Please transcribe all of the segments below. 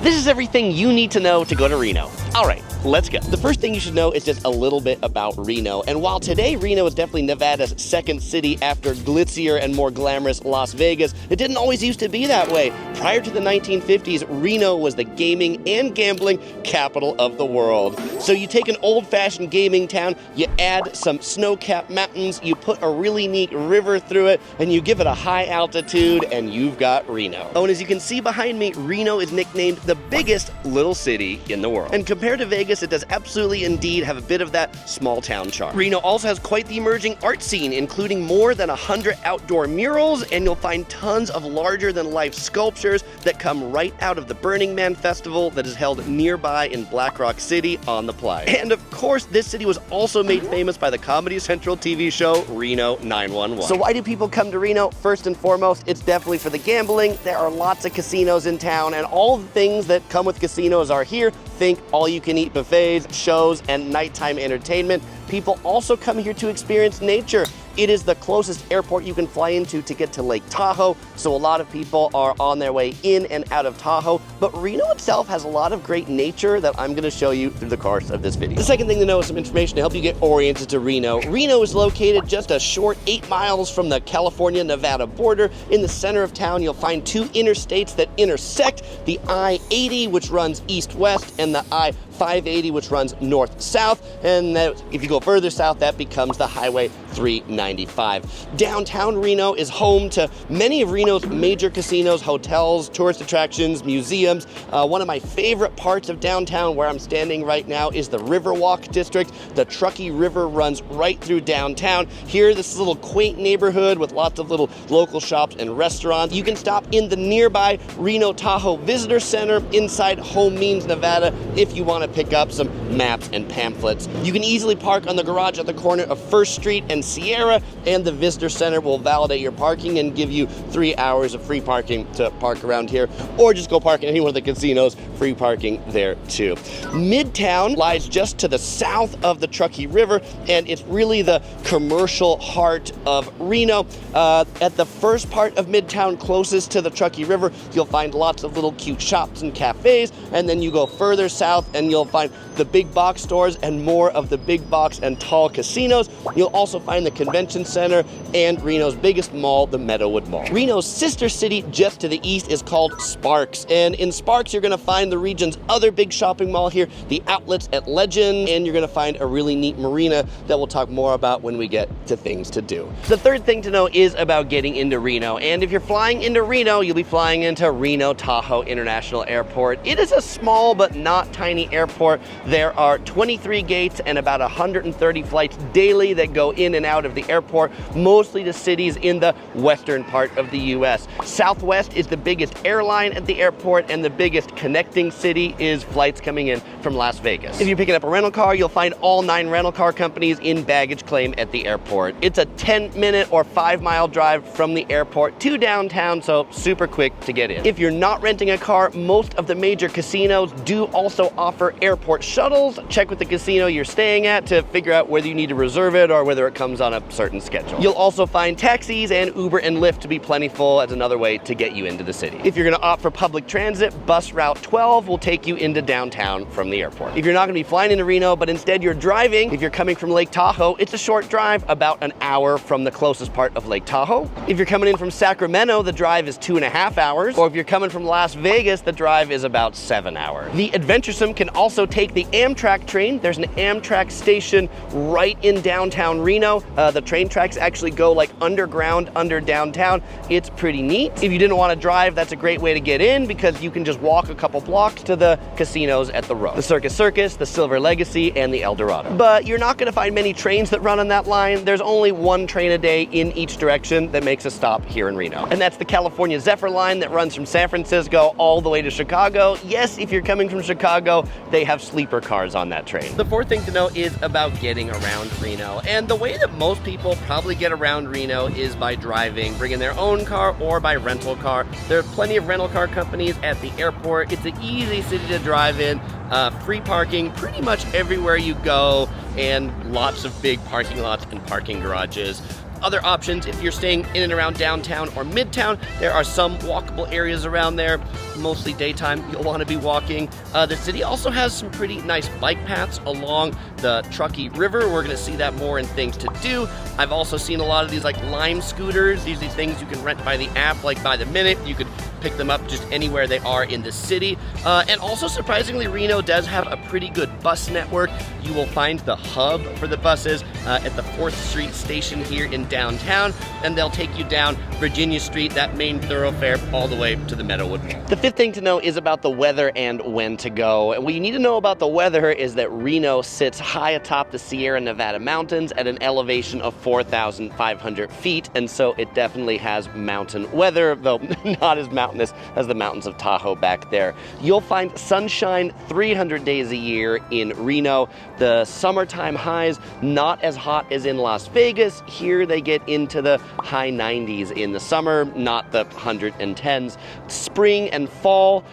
This is everything you need to know to go to Reno. All right, let's go. The first thing you should know is just a little bit about Reno. And while today Reno is definitely Nevada's second city after glitzier and more glamorous Las Vegas, it didn't always used to be that way. Prior to the 1950s, Reno was the gaming and gambling capital of the world. So you take an old-fashioned gaming town, you add some snow-capped mountains, you put a really neat river through it, and you give it a high altitude, and you've got Reno. Oh, and as you can see behind me, Reno is nicknamed the biggest little city in the world. And compared to Vegas, it does absolutely indeed have a bit of that small town charm. Reno also has quite the emerging art scene, including more than 100 outdoor murals, and you'll find tons of larger than life sculptures that come right out of the Burning Man festival that is held nearby in Black Rock City on the Playa. And of course, this city was also made famous by the Comedy Central TV show Reno 911. So why do people come to Reno? First and foremost, it's definitely for the gambling. There are lots of casinos in town, and all the things that come with casinos are here. Think all-you-can-eat buffets, shows, and nighttime entertainment. People also come here to experience nature. It is the closest airport you can fly into to get to Lake Tahoe, so a lot of people are on their way in and out of Tahoe. But Reno itself has a lot of great nature that I'm going to show you through the course of this video. The second thing to know is some information to help you get oriented to Reno. Reno is located just a short 8 miles from the California-Nevada border. In the center of town, you'll find two interstates that intersect: the I-80, which runs east-west, and the I-580, which runs north-south. And if you go further south, that becomes the Highway 395. Downtown Reno is home to many of Reno's major casinos, hotels, tourist attractions, museums. One of my favorite parts of downtown, where I'm standing right now, is the Riverwalk district. The Truckee River runs right through downtown. Here, this little quaint neighborhood with lots of little local shops and restaurants. You can stop in the nearby Reno Tahoe Visitor Center inside Home Means, Nevada, if you want to pick up some maps and pamphlets. You can easily park on the garage at the corner of First Street and Sierra, and the Visitor Center will validate your parking and give you 3 hours of free parking to park around here, or just go park at any one of the casinos, free parking there too. Midtown lies just to the south of the Truckee River, and it's really the commercial heart of Reno. At the first part of Midtown, closest to the Truckee River, you'll find lots of little cute shops and cafes, and then you go further south and you'll find the big box stores and more of the big box and tall casinos. You'll also find the convention center and Reno's biggest mall, the Meadowood Mall. Reno's sister city just to the east is called Sparks, and in Sparks you're going to find the region's other big shopping mall here, the outlets at Legend, and you're going to find a really neat marina that we'll talk more about when we get to things to do. The third thing to know is about getting into Reno, and if you're flying into Reno, you'll be flying into Reno Tahoe International Airport. It is a small but not tiny airport. There are 23 gates and about 130 flights daily that go in and out of the airport, mostly to cities in the western part of the US. Southwest is the biggest airline at the airport, and the biggest connecting city is flights coming in from Las Vegas. If you're picking up a rental car, you'll find all 9 rental car companies in baggage claim at the airport. It's a 10-minute or 5-mile drive from the airport to downtown, so super quick to get in. If you're not renting a car, most of the major casinos do also offer airport shuttles. Check with the casino you're staying at to figure out whether you need to reserve it or whether it comes on a certain schedule. You'll also find taxis and Uber and Lyft to be plentiful as another way to get you into the city. If you're going to opt for public transit, bus route 12 will take you into downtown from the airport. If you're not going to be flying into Reno, but instead you're driving, if you're coming from Lake Tahoe, it's a short drive, about an hour from the closest part of Lake Tahoe. If you're coming in from Sacramento, the drive is 2.5 hours, or if you're coming from Las Vegas, the drive is about 7 hours. The adventuresome can also take the Amtrak train. There's an Amtrak station right in downtown Reno. The train tracks actually go like underground under downtown. It's pretty neat. If you didn't want to drive, that's a great way to get in because you can just walk a couple blocks to the casinos at the row. The Circus, the Silver Legacy, and the El Dorado. But you're not going to find many trains that run on that line. There's only one train a day in each direction that makes a stop here in Reno. And that's the California Zephyr line that runs from San Francisco all the way to Chicago. Yes, if you're coming from Chicago, they have sleeper cars on that train. The fourth thing to know is about getting around Reno. And the way that most people probably get around Reno is by driving, bringing their own car or by rental car. There are plenty of rental car companies at the airport. It's an easy city to drive in. Free parking pretty much everywhere you go, and lots of big parking lots and parking garages. Other options, if you're staying in and around downtown or midtown, there are some walkable areas around there. Mostly daytime, you'll want to be walking. The city also has some pretty nice bike paths along the Truckee River. We're going to see that more in things to do. I've also seen a lot of these like Lime scooters. These things you can rent by the app, like by the minute. You could pick them up just anywhere they are in the city. And also, surprisingly, Reno does have a pretty good bus network. You will find the hub for the buses at the 4th Street station here in downtown, and they'll take you down Virginia Street, that main thoroughfare, all the way to the Meadowood Mall. The fifth thing to know is about the weather and when to go. And what you need to know about the weather is that Reno sits high atop the Sierra Nevada mountains at an elevation of 4,500 feet, and so it definitely has mountain weather, though not as mountainous as the mountains of Tahoe back there. You'll find sunshine 300 days a year in Reno. The summertime highs, not as hot as in Las Vegas. Here they get into the high 90s in the summer, not the 110s. Spring and fall,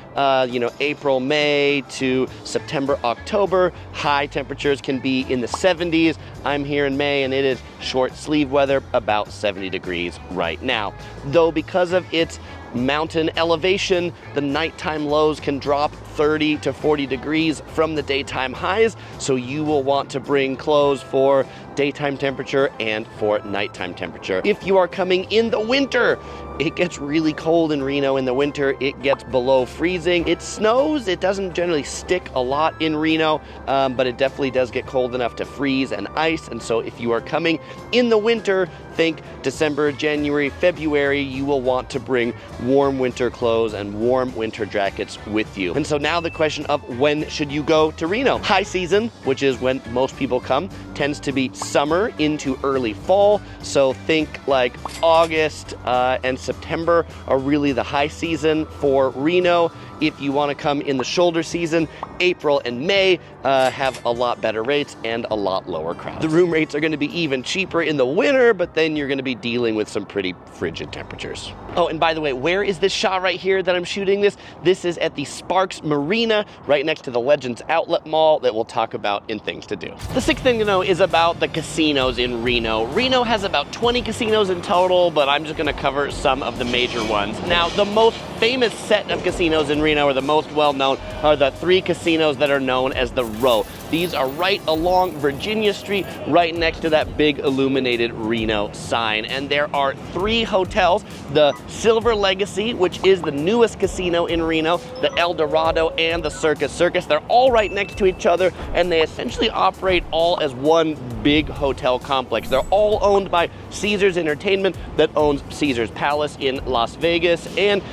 April, May to September, October, high temperatures can be in the 70s. I'm here in May and it is short sleeve weather, about 70 degrees right now. Though because of its mountain elevation, the nighttime lows can drop 30 to 40 degrees from the daytime highs, so you will want to bring clothes for daytime temperature and for nighttime temperature. If you are coming in the winter, it gets really cold in Reno in the winter. It gets below freezing. It snows. It doesn't generally stick a lot in Reno, but it definitely does get cold enough to freeze and ice. And so if you are coming in the winter, think December, January, February, you will want to bring warm winter clothes and warm winter jackets with you. And so now the question of when should you go to Reno? High season, which is when most people come, tends to be summer into early fall. So think like August and September are really the high season for Reno. If you want to come in the shoulder season, April and May have a lot better rates and a lot lower crowds. The room rates are going to be even cheaper in the winter, but then you're going to be dealing with some pretty frigid temperatures. Oh, and by the way, where is this shot right here that I'm shooting this? This is at the Sparks Marina, right next to the Legends Outlet Mall that we'll talk about in things to do. The sixth thing to know is about the casinos in Reno. Reno has about 20 casinos in total, but I'm just going to cover some of the major ones. Now, the most famous set of casinos in Reno, or the most well-known, are the 3 casinos that are known as the Row. These are right along Virginia Street, right next to that big illuminated Reno sign. And there are 3 hotels: the Silver Legacy, which is the newest casino in Reno, the El Dorado, and the Circus Circus. They're all right next to each other, and they essentially operate all as one big hotel complex. They're all owned by Caesars Entertainment, that owns Caesars Palace in Las Vegas. And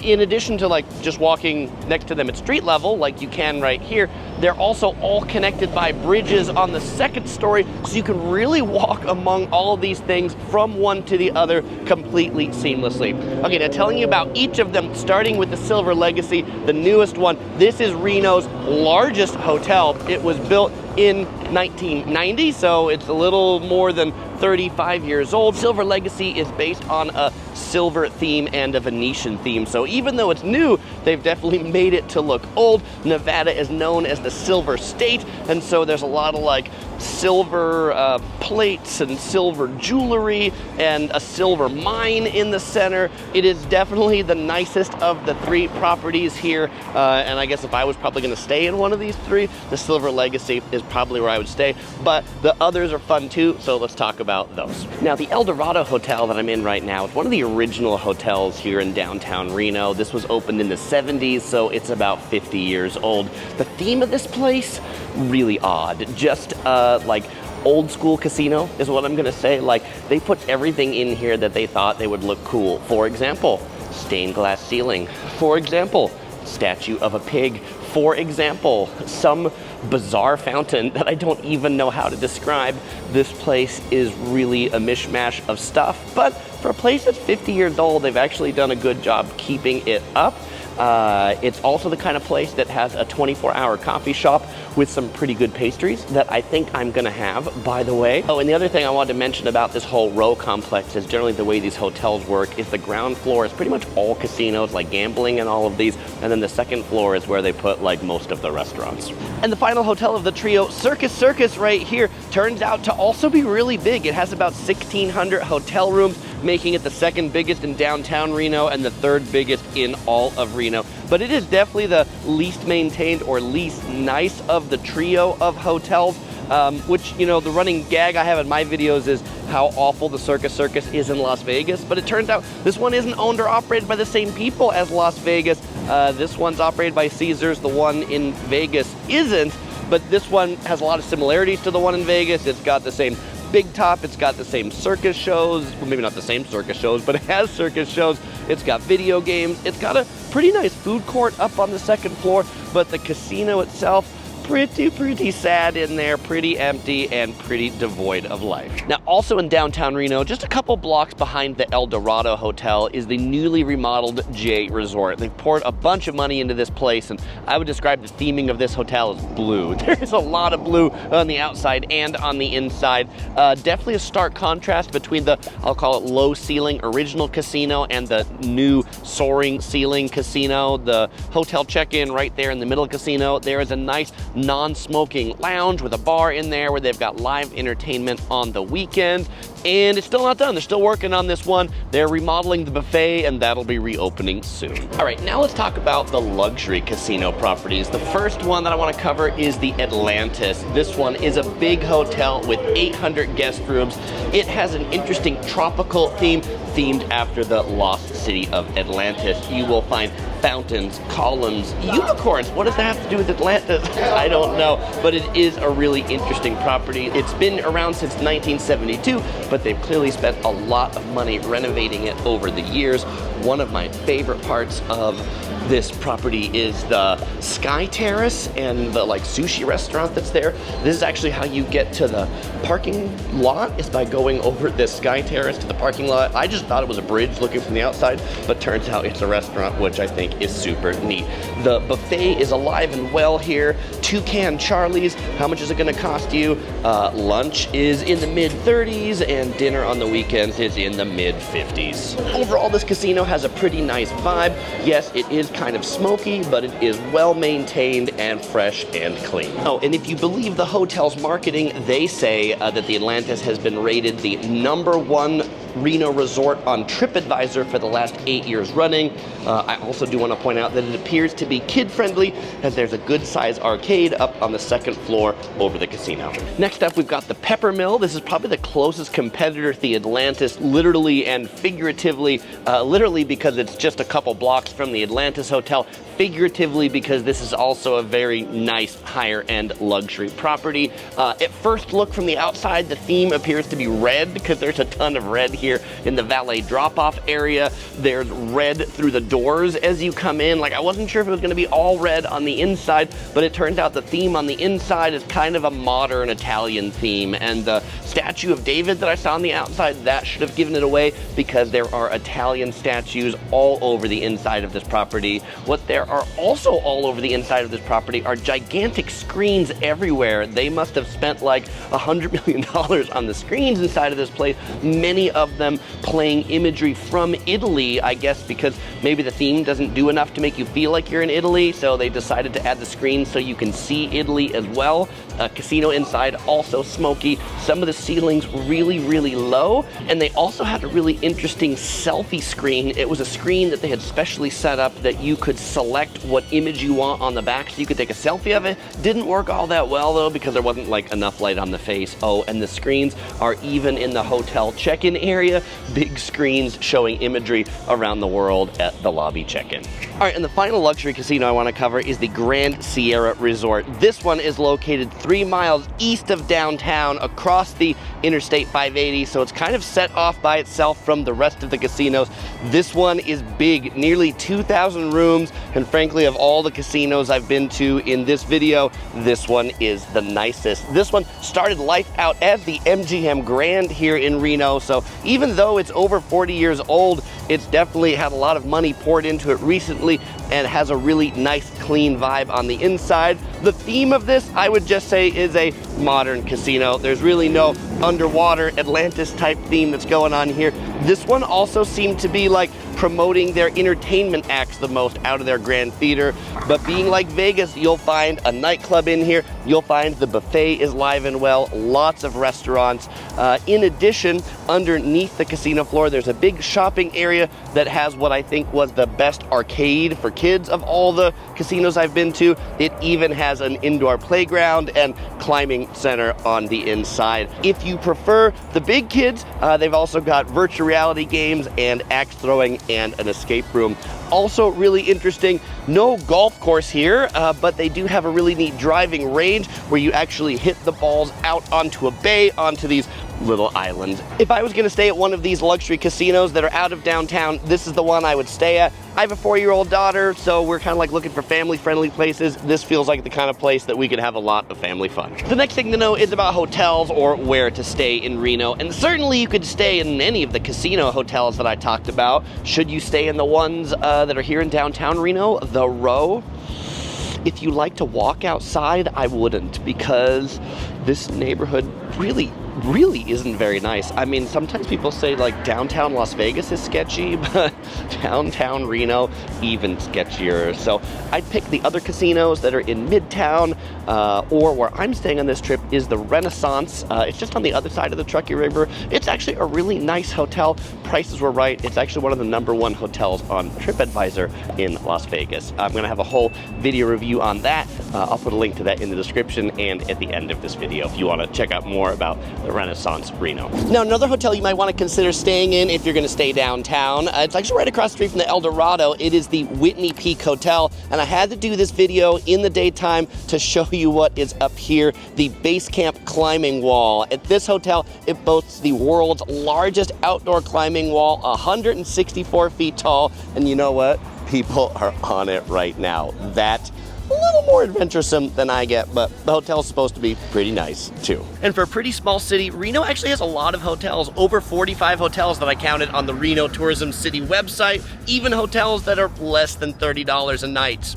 in addition to like just walking next to them at street level, like you can right here, they're also all connected by bridges on the 2nd story, so you can really walk among all of these things from one to the other completely seamlessly. Okay, now telling you about each of them, starting with the Silver Legacy, the newest one. This is Reno's largest hotel. It was built in 1990, so it's a little more than 35 years old. Silver Legacy is based on a silver theme and a Venetian theme, so even though it's new, they've definitely made it to look old. Nevada is known as the Silver State, and so there's a lot of like silver plates and silver jewelry and a silver mine in the center. It is definitely the nicest of the 3 properties here, and I guess if I was probably going to stay in one of these 3, the Silver Legacy is probably where I would stay, but the others are fun too, so let's talk about those. Now, the El Dorado Hotel that I'm in right now is one of the original hotels here in downtown Reno. This was opened in the 70s, so it's about 50 years old. The theme of this place, really odd. Just like old school casino is what I'm gonna say. Like, they put everything in here that they thought they would look cool. For example, stained glass ceiling. For example, statue of a pig. For example, some bizarre fountain that I don't even know how to describe. This place is really a mishmash of stuff, but for a place that's 50 years old, they've actually done a good job keeping it up. It's also the kind of place that has a 24-hour coffee shop with some pretty good pastries that I think I'm gonna have, by the way. Oh, and the other thing I wanted to mention about this whole row complex is generally the way these hotels work is the ground floor is pretty much all casinos, like gambling and all of these, and then the second floor is where they put like most of the restaurants. And the final hotel of the trio, Circus Circus right here, turns out to also be really big. It has about 1,600 hotel rooms, making it the second biggest in downtown Reno and the third biggest in all of Reno. But it is definitely the least maintained or least nice of the trio of hotels, which, you know, the running gag I have in my videos is how awful the Circus Circus is in Las Vegas. But it turns out this one isn't owned or operated by the same people as Las Vegas. This one's operated by Caesars. The one in Vegas isn't, but this one has a lot of similarities to the one in Vegas. It's got the same big top, it's got the same circus shows, well, maybe not the same circus shows, but it has circus shows. It's got video games. It's got a pretty nice food court up on the second floor, but the casino itself, pretty sad in there, pretty empty and pretty devoid of life. Now, also in downtown Reno, just a couple blocks behind the El Dorado Hotel is the newly remodeled J Resort. They've poured a bunch of money into this place, and I would describe the theming of this hotel as blue. There's a lot of blue on the outside and on the inside. Definitely a stark contrast between the, I'll call it low ceiling original casino and the new soaring ceiling casino. The hotel check-in right there in the middle casino. There is a nice non-smoking lounge with a bar in there where they've got live entertainment on the weekend. And it's still not done. They're still working on this one. They're remodeling the buffet, and that'll be reopening soon. All right, now let's talk about the luxury casino properties. The first one that I want to cover is the Atlantis. This one is a big hotel with 800 guest rooms. It has an interesting tropical theme, themed after the lost city of Atlantis. You will find fountains, columns, unicorns. What does that have to do with Atlantis? I don't know, but it is a really interesting property. It's been around since 1972, but they've clearly spent a lot of money renovating it over the years. One of my favorite parts of this property is the Sky Terrace and the like sushi restaurant that's there. This is actually how you get to the parking lot, is by going over this Sky Terrace to the parking lot. I just thought it was a bridge looking from the outside, but turns out it's a restaurant, which I think is super neat. The buffet is alive and well here. Toucan Charlie's, how much is it gonna cost you? Lunch is in the mid-30s and dinner on the weekends is in the mid-50s. Overall, this casino has a pretty nice vibe. Yes, it is kind of smoky, but it is well maintained and fresh and clean. Oh, and if you believe the hotel's marketing, they say that the Atlantis has been rated the #1 Reno resort on TripAdvisor for the last 8 years running. I also do want to point out that it appears to be kid-friendly, as there's a good-sized arcade up on the second floor over the casino. Next up, we've got the Pepper Mill. This is probably the closest competitor to the Atlantis, literally and figuratively. Literally because it's just a couple blocks from the Atlantis Hotel. Figuratively because this is also a very nice higher-end luxury property. At first look from the outside, the theme appears to be red because there's a ton of red here in the valet drop-off area. There's red through the doors as you come in. Like, I wasn't sure if it was going to be all red on the inside, but it turns out the theme on the inside is kind of a modern Italian theme, and the statue of David that I saw on the outside, that should have given it away because there are Italian statues all over the inside of this property. What there are also all over the inside of this property are gigantic screens everywhere. They must have spent like $100 million on the screens inside of this place, many of them playing imagery from Italy, I guess because maybe the theme doesn't do enough to make you feel like you're in Italy, so they decided to add the screen so you can see Italy as well. Casino inside, also smoky. Some of the ceilings really, really low, and they also had a really interesting selfie screen. It was a screen that they had specially set up that you could select what image you want on the back so you could take a selfie of it. Didn't work all that well though because there wasn't like enough light on the face. Oh, and the screens are even in the hotel check-in area. Big screens showing imagery around the world at the lobby check-in. All right, and the final luxury casino I want to cover is the Grand Sierra Resort. This one is located 3 miles east of downtown across the Interstate 580, so it's kind of set off by itself from the rest of the casinos. This one is big, nearly 2,000 rooms, and frankly, of all the casinos I've been to in this video, this one is the nicest. This one started life out as the MGM Grand here in Reno, so even though it's over 40 years old, It's definitely had a lot of money poured into it recently and has a really nice, clean vibe on the inside. The theme of this, I would just say, is a modern casino. There's really no underwater Atlantis type theme that's going on here. This one also seemed to be like promoting their entertainment acts the most out of their grand theater. But being like Vegas, you'll find a nightclub in here. You'll find the buffet is live and well, lots of restaurants. In addition, underneath the casino floor, there's a big shopping area that has what I think was the best arcade for kids of all the casinos I've been to. It even has an indoor playground and climbing center on the inside. If you prefer the big kids, they've also got virtual reality games and axe throwing and an escape room. Also really interesting, no golf course here, but they do have a really neat driving range where you actually hit the balls out onto a bay, onto these little islands. If I was gonna stay at one of these luxury casinos that are out of downtown, this is the one I would stay at. I have a 4-year-old daughter, so we're kind of like looking for family-friendly places. This feels like the kind of place that we could have a lot of family fun. The next thing to know is about hotels or where to stay in Reno, and certainly you could stay in any of the casino hotels that I talked about. Should you stay in the ones that are here in downtown Reno, the Row? If you like to walk outside, I wouldn't, because this neighborhood really isn't very nice. I mean, sometimes people say like downtown Las Vegas is sketchy, but downtown Reno even sketchier. So I'd pick the other casinos that are in Midtown, or where I'm staying on this trip is the Renaissance. It's just on the other side of the Truckee River. It's actually a really nice hotel. Prices were right. It's actually one of the #1 hotels on TripAdvisor in Las Vegas. I'm gonna have a whole video review on that. I'll put a link to that in the description and at the end of this video if you wanna check out more about the Renaissance Reno. Now, another hotel you might want to consider staying in if you're going to stay downtown, it's actually right across the street from the El Dorado. It is the Whitney Peak Hotel, and I had to do this video in the daytime to show you what is up here, the base camp climbing wall. At this hotel, it boasts the world's largest outdoor climbing wall, 164 feet tall, and you know what? People are on it right now. That a little more adventuresome than I get, but the hotel's supposed to be pretty nice too. And for a pretty small city, Reno actually has a lot of hotels, over 45 hotels that I counted on the Reno Tourism City website, even hotels that are less than $30 a night.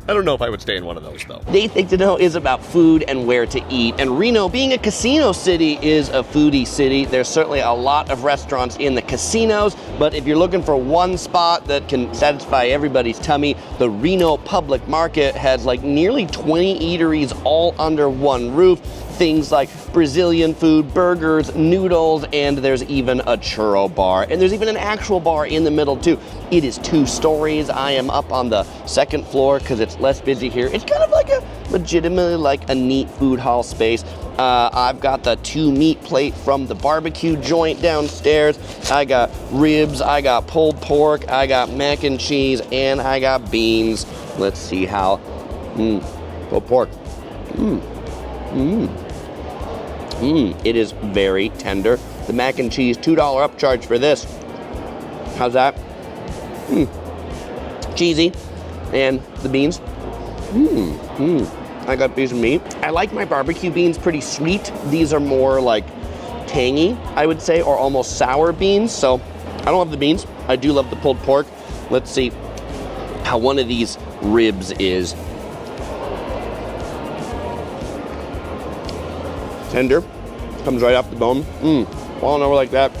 I don't know if I would stay in one of those though. The eighth thing to know is about food and where to eat. And Reno, being a casino city, is a foodie city. There's certainly a lot of restaurants in the casinos, but if you're looking for one spot that can satisfy everybody's tummy, the Reno Public Market has like nearly 20 eateries all under one roof. Things like Brazilian food, burgers, noodles, and there's even a churro bar. And there's even an actual bar in the middle too. It is 2 stories. I am up on the 2nd floor because it's less busy here. It's kind of like a legitimately like a neat food hall space. I've got the 2 meat plate from the barbecue joint downstairs. I got ribs, I got pulled pork, I got mac and cheese, and I got beans. Let's see how. Pulled pork. It is very tender. The mac and cheese, $2 upcharge for this. How's that? Cheesy. And the beans. I got a piece of meat. I like my barbecue beans pretty sweet. These are more like tangy, I would say, or almost sour beans. So I don't love the beans. I do love the pulled pork. Let's see how one of these ribs is. Tender, comes right off the bone. Falling over like that.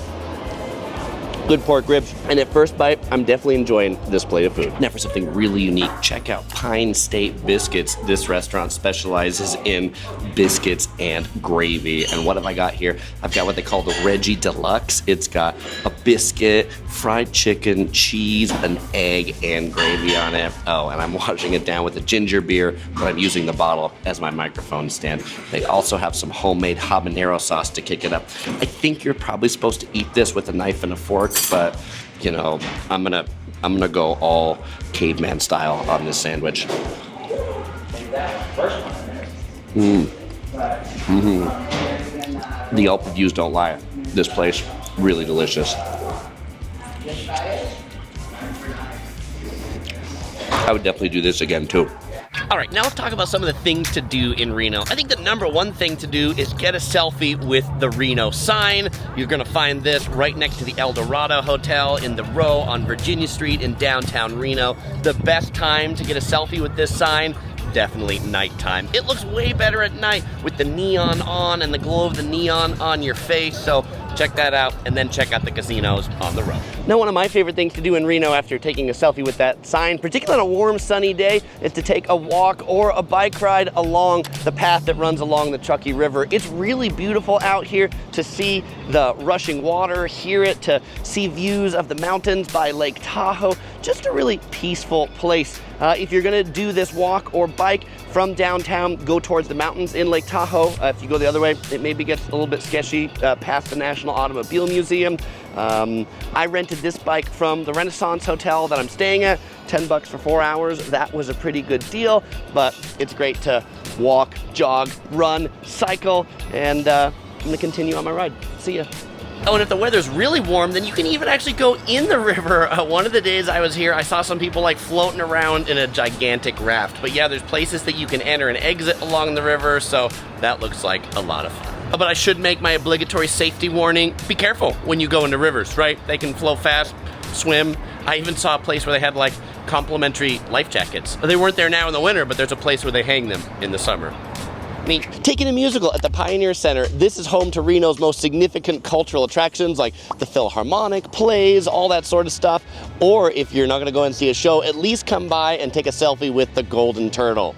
Good pork ribs. And at first bite, I'm definitely enjoying this plate of food. Now for something really unique, check out Pine State Biscuits. This restaurant specializes in biscuits and gravy. And what have I got here? I've got what they call the Reggie Deluxe. It's got a biscuit, fried chicken, cheese, an egg, and gravy on it. Oh, and I'm washing it down with a ginger beer, but I'm using the bottle as my microphone stand. They also have some homemade habanero sauce to kick it up. I think you're probably supposed to eat this with a knife and a fork, but you know, I'm gonna go all caveman style on this sandwich. The Yelp reviews don't lie. This place, really delicious. I would definitely do this again too. All right, now let's talk about some of the things to do in Reno. I think the number one thing to do is get a selfie with the Reno sign. You're gonna find this right next to the El Dorado Hotel in the Row on Virginia Street in downtown Reno. The best time to get a selfie with this sign, definitely nighttime. It looks way better at night with the neon on and the glow of the neon on your face, so check that out, and then check out the casinos on the road. Now, one of my favorite things to do in Reno after taking a selfie with that sign, particularly on a warm, sunny day, is to take a walk or a bike ride along the path that runs along the Truckee River. It's really beautiful out here to see the rushing water, hear it, to see views of the mountains by Lake Tahoe. Just a really peaceful place. If you're gonna do this walk or bike from downtown, go towards the mountains in Lake Tahoe. If you go the other way, it maybe gets a little bit sketchy past the National Automobile Museum. I rented this bike from the Renaissance Hotel that I'm staying at, $10 for 4 hours. That was a pretty good deal, but it's great to walk, jog, run, cycle, and I'm gonna continue on my ride. See ya. Oh, and if the weather's really warm, then you can even actually go in the river. One of the days I was here, I saw some people like floating around in a gigantic raft. But yeah, there's places that you can enter and exit along the river, so that looks like a lot of fun. Oh, but I should make my obligatory safety warning. Be careful when you go into rivers, right? They can flow fast, swim. I even saw a place where they had like complimentary life jackets. They weren't there now in the winter, but there's a place where they hang them in the summer. Neat. Taking a musical at the Pioneer Center, this is home to Reno's most significant cultural attractions like the Philharmonic, plays, all that sort of stuff. Or if you're not gonna go and see a show, at least come by and take a selfie with the Golden Turtle.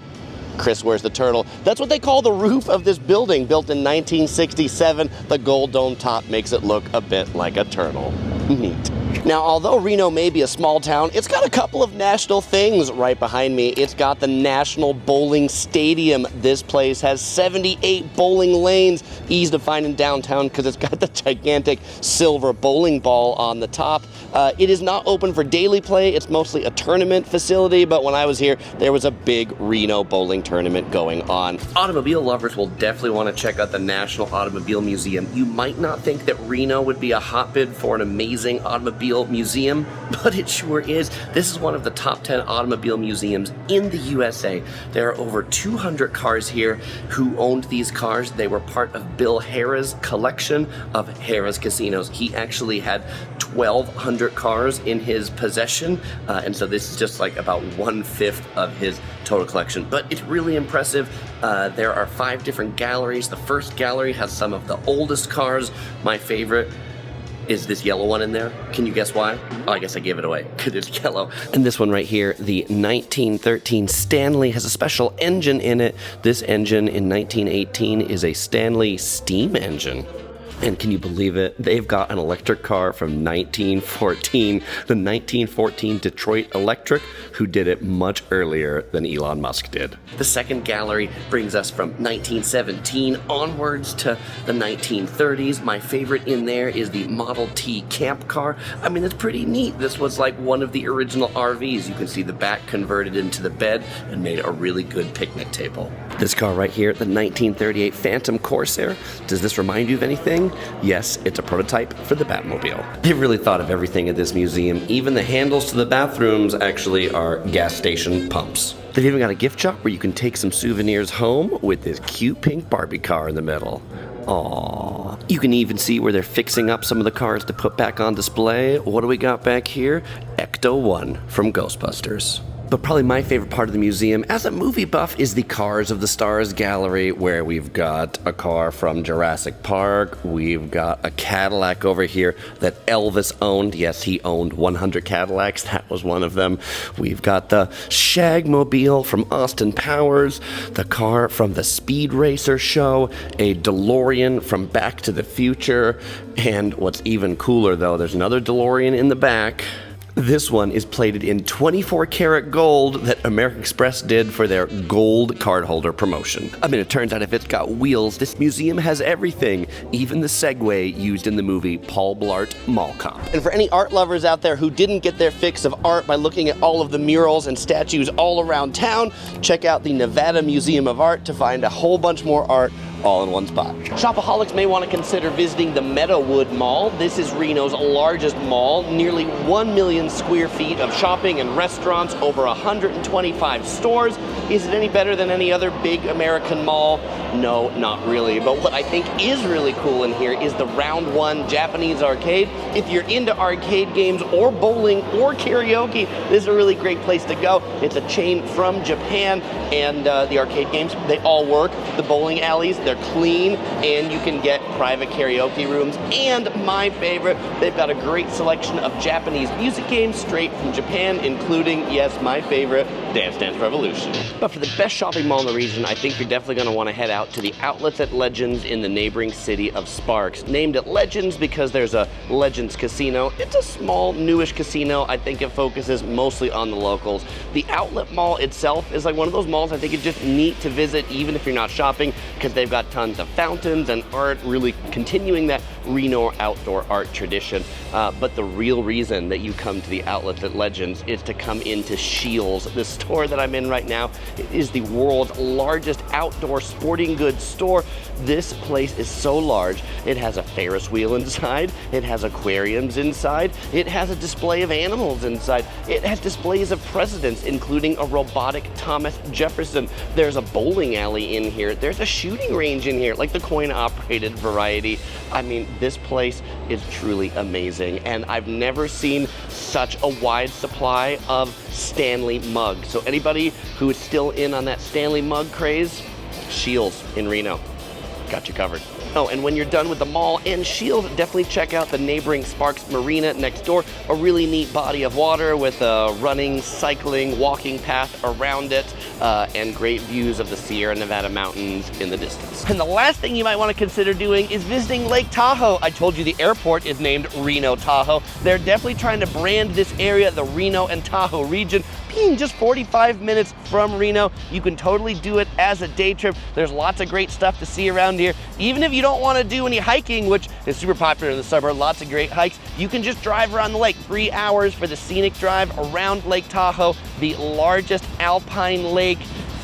Chris, where's the turtle? That's what they call the roof of this building, built in 1967. The gold dome top makes it look a bit like a turtle. Neat. Now, although Reno may be a small town, it's got a couple of national things right behind me. It's got the National Bowling Stadium. This place has 78 bowling lanes, easy to find in downtown because it's got the gigantic silver bowling ball on the top. It is not open for daily play. It's mostly a tournament facility, but when I was here, there was a big Reno bowling tournament going on. Automobile lovers will definitely want to check out the National Automobile Museum. You might not think that Reno would be a hotbed for an amazing automobile museum, but it sure is. This is one of the top 10 automobile museums in the USA. There are over 200 cars here. Who owned these cars? They were part of Bill Harrah's collection of Harrah's casinos. He actually had 1,200 cars in his possession, and so this is just like about 1/5 of his total collection, but it's really impressive. There are 5 different galleries. The first gallery has some of the oldest cars. My favorite is this yellow one in there. Can you guess why? Oh, I guess I gave it away because it's yellow. And this one right here, the 1913 Stanley, has a special engine in it. This engine in 1918 is a Stanley steam engine. And can you believe it? They've got an electric car from 1914, the 1914 Detroit Electric, who did it much earlier than Elon Musk did. The second gallery brings us from 1917 onwards to the 1930s. My favorite in there is the Model T camp car. I mean, it's pretty neat. This was like one of the original RVs. You can see the back converted into the bed and made a really good picnic table. This car right here, the 1938 Phantom Corsair. Does this remind you of anything? Yes, it's a prototype for the Batmobile. They've really thought of everything at this museum. Even the handles to the bathrooms actually are gas station pumps. They've even got a gift shop where you can take some souvenirs home with this cute pink Barbie car in the middle. Aww. You can even see where they're fixing up some of the cars to put back on display. What do we got back here? Ecto-1 from Ghostbusters. But probably my favorite part of the museum, as a movie buff, is the Cars of the Stars gallery, where we've got a car from Jurassic Park. We've got a Cadillac over here that Elvis owned. Yes, he owned 100 Cadillacs. That was one of them. We've got the Shagmobile from Austin Powers, the car from the Speed Racer show, a DeLorean from Back to the Future, and what's even cooler, though, there's another DeLorean in the back. This one is plated in 24 karat gold that American Express did for their gold cardholder promotion. I mean, it turns out if it's got wheels, this museum has everything, even the Segway used in the movie Paul Blart Mall Cop. And for any art lovers out there who didn't get their fix of art by looking at all of the murals and statues all around town, check out the Nevada Museum of Art to find a whole bunch more art all in one spot. Shopaholics may want to consider visiting the Meadowood Mall. This is Reno's largest mall, nearly 1 million square feet of shopping and restaurants, over 125 stores. Is it any better than any other big American mall? No, not really. But what I think is really cool in here is the Round 1 Japanese arcade. If you're into arcade games or bowling or karaoke, this is a really great place to go. It's a chain from Japan, and the arcade games, they all work. The bowling alleys, they're clean, and you can get private karaoke rooms. And my favorite, they've got a great selection of Japanese music games straight from Japan, including, yes, my favorite, Dance Dance Revolution. But for the best shopping mall in the region, I think you're definitely going to want to head out to the outlets at Legends in the neighboring city of Sparks. Named it Legends because there's a Legends casino. It's a small, newish casino. I think it focuses mostly on the locals. The outlet mall itself is like one of those malls I think it's just neat to visit even if you're not shopping, because they've got tons of fountains and art, really continuing that Reno outdoor art tradition. But the real reason that you come to the outlets at Legends is to come into Scheels, the store that I'm in right now. It is the world's largest outdoor sporting goods store. This place is so large. It has a Ferris wheel inside. It has aquariums inside. It has a display of animals inside. It has displays of presidents, including a robotic Thomas Jefferson. There's a bowling alley in here. There's a shooting range in here, like the coin-operated variety. I mean, this place is truly amazing, and I've never seen such a wide supply of Stanley mugs. So anybody who is still in on that Stanley mug craze, Scheels in Reno, got you covered. Oh, and when you're done with the mall and Scheels, definitely check out the neighboring Sparks Marina next door. A really neat body of water with a running, cycling, walking path around it, and great views of the Sierra Nevada mountains in the distance. And the last thing you might want to consider doing is visiting Lake Tahoe. I told you the airport is named Reno Tahoe. They're definitely trying to brand this area the Reno and Tahoe region. Being just 45 minutes from Reno, you can totally do it as a day trip. There's lots of great stuff to see around here. Even if you don't want to do any hiking, which is super popular in the summer, lots of great hikes, you can just drive around the lake. 3 hours for the scenic drive around Lake Tahoe, the largest alpine lake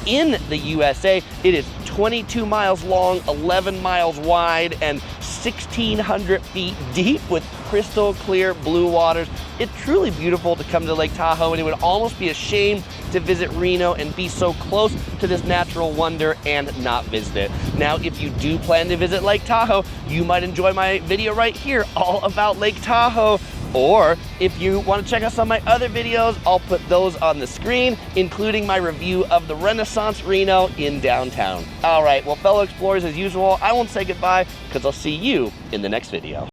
in the USA. It is 22 miles long, 11 miles wide, and 1,600 feet deep with crystal clear blue waters. It's truly beautiful to come to Lake Tahoe, and it would almost be a shame to visit Reno and be so close to this natural wonder and not visit it. Now, if you do plan to visit Lake Tahoe, you might enjoy my video right here all about Lake Tahoe. Or if you want to check out some of my other videos, I'll put those on the screen, including my review of the Renaissance Reno in downtown. All right, well, fellow explorers, as usual, I won't say goodbye because I'll see you in the next video.